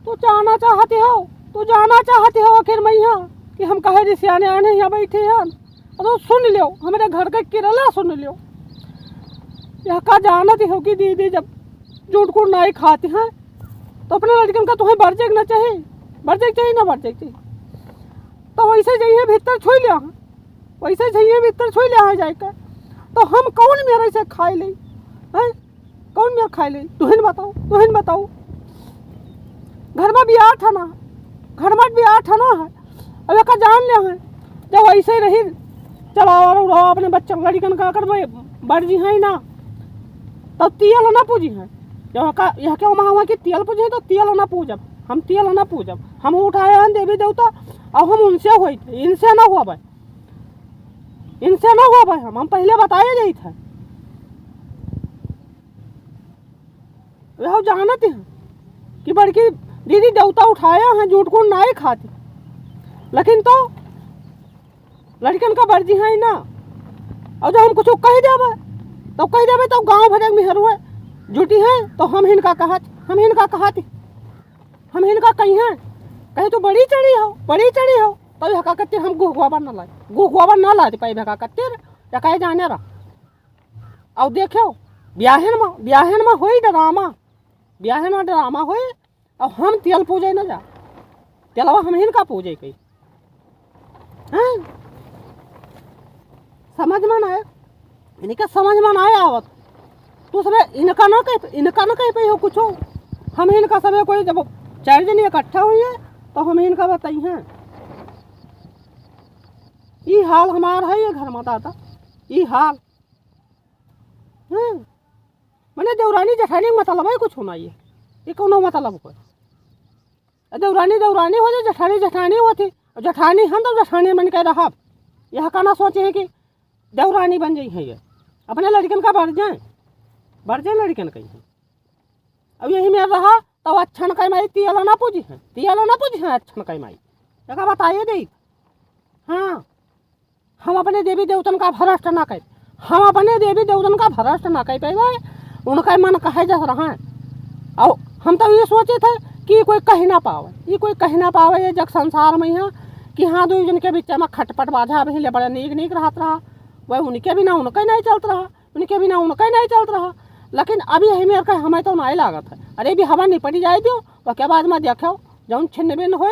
तू जाना चाहती हो, तू जाना चाहती हो आखिर मैं यहाँ कि हम कहे रिसियाने आने यहाँ बैठे हैं। तो सुन लो हमारे घर का किरला सुन लो। यह का जानती हो कि दीदी जब झूठ कूट नहीं खाती हैं तो अपने लड़कन का तुम्हें बर्जेक ना चाहिए, बर्जेक चाहिए ना बर्जेक चाहिए। तो वैसे चाहिए भीतर छुई लिया है, वैसे चाहिए भीतर छुई लिया है जाकर। तो हम कौन मेरे से खाए ले हैं, कौन मेरा खाए ले? तुहिन बताओ, तुहिन बताओ। घर में भी आठ आना, घर में भी आठ आना है। अब का जान लिया है जब ऐसे रही चलावा रहो अपने बच्चों लड़कन का कर बर्जी हैं ना तब तियल ना पूजी है। जब का यह क्या वहाँ की तियल पूजे तो तियल ना पूजब, हम तियल ना पूजब। हम उठाए हैं देवी देवता और हम उनसे हुई थे, इनसे ना हुआ भाई, इनसे ना हुआ भाई। हम पहले बताए जाई थे। वह जानते हैं कि बड़की दीदी देवता उठाया है झूठ कूट नहीं खाती, लेकिन तो लड़कन का बर्जी है ना। और जब हम कुछ कह देवे तो गाँव भर में हरू है झूठी है। तो हम इनका कहत, हम इनका कहत, हम इनका कहीं हैं कहीं तो बड़ी चढ़ी हो, बड़ी चढ़ी हो। तो यह का कत्तिर हम गुहगुआबर न लाए, गुहगुआबर न लाते पाई भका कत्तिर या कहे जाने रहा। और देखो ब्याहन में होई ड्रामा, ब्याहन में ड्रामा होई और हम तेल पूजे न जा, तेलवा हम इनका पूजे कही हैं। समझ में ना आए, इनके समझ में ना आए आवत। तू सब इनका ना कह पाई हो कुछ हो। हम इनका सब कोई जब 4 दिन इकट्ठा हुई है तो हम इनका बताई हैं। ये हाल हमारा है ये घर में दादा, ये हाल है। मैंने देवरानी जठानी मतलब है कुछ होना ये कौन मतलब को। देवरानी देवरानी हो जाए, जठानी जठानी होती। जठानी हम तो जठानी बन के रहा। यह कहना सोचे हैं कि देवरानी बन जाई है ये अपने लड़कन का बढ़ जाए लड़कन कहीं है। अब यही में रहा तो अच्छा न कह माई तियल ना पूजी है, तियल ना पूजी है अच्छा न कह माई जगह बताइए दे। हाँ हम अपने देवी देवतन का भ्रष्ट ना कह, हम अपने देवी देवतन का भ्रष्ट ना कह पाए, उनका मन कहे जा रहा है। और हम तो ये सोचे थे कि कोई कह ना पावे, ये कोई कह ना पावे ये जग संसार में यहाँ कि हाँ दो जन के बीच में खटपट बाझा भी बड़ा नीक रहत रहा। वह उनके बिना उनका नहीं चलता रहा, उनके बिना उनका नहीं चलता रहा। लेकिन अभी यही मेरे का हमें तो नहीं लागत है। अरे भी हवा निपटी जाए दो वह के बाद में देखो जौन छिन्न बिन हो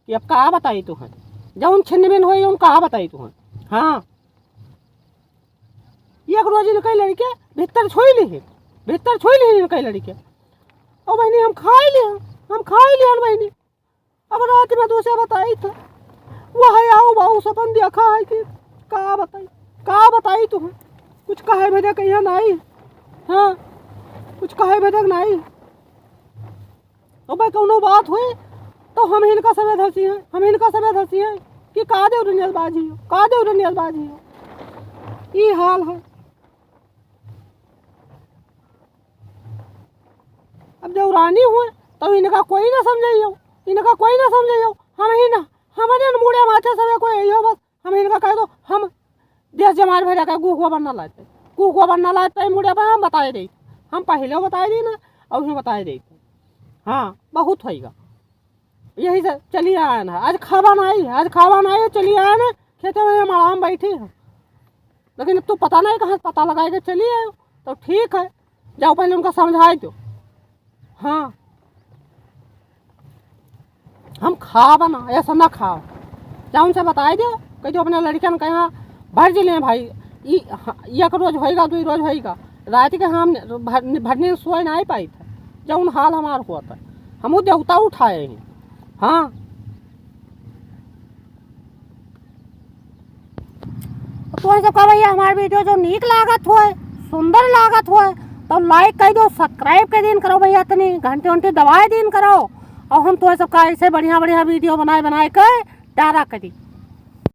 कि अब कहा बताई तू है, जौन छिन्न बिन हो कहा बताई तू है। हाँ एक रोज इनके लड़के भीतर छुई ली, भीतर छुई ली इनके लड़के। और बहनी हम खाई लिया बहनी। अब रात में दूसरे बताई था वह आओ बाऊ सपन देखा है कि कहा बताई तू है। कुछ कहे भेजा कहीं नहीं, हाँ कुछ कहे भेजा नहीं। और भाई कौनो बात हुई तो हम इनका सवेद हंसी हैं, हम इनका सवेद हंसी हैं कि का दे रनियलबाजी हो, का दे रनियलबाजी हो। ये हाल है। अब देवरानी हुए तो इनका कोई ना समझाइयो, इनका कोई ना समझाइयो। हम ही ना हमारे मुड़े माथे सब कोई यही हो बस। हम इनका कह दो हम देश जमार भेजा का गुहगुआ बनना लाते, गुहगुआ बनना लाते मुड़े पर हम बताए दे, हम पहले बताए दी ना और उसमें बताए दे। हाँ बहुत होगा यही से चलिए आए ना। आज खावा नहीं, आज खावा नहीं चलिए आए ना। खेते में हम आराम बैठे हैं, लेकिन तू पता नहीं कहाँ पता लगाएगा चलिए आए तो ठीक है। जाओ पहले उनका समझाए दो। हाँ हम खावा ना ऐसा ना खाओ, जाओ उनसे बताए दो कह दो अपने लड़कन के यहाँ भर जी लें भाई। एक रोज होएगा 2 रोज होएगा। रात के हम भरने सोए नहीं पाई थे जब उन हाल हमार हुआ था। हम वो देवता उठाए हैं। हाँ तो सब का भैया हमारे वीडियो जो नीक लागत हो सुंदर लागत हो तो लाइक कर दो, सब्सक्राइब कर दिन करो भैया, तनी घंटे घंटे दबाए दिन करो। और हम तो सबका ऐसे बढ़िया वीडियो बनाए कर डारा करी।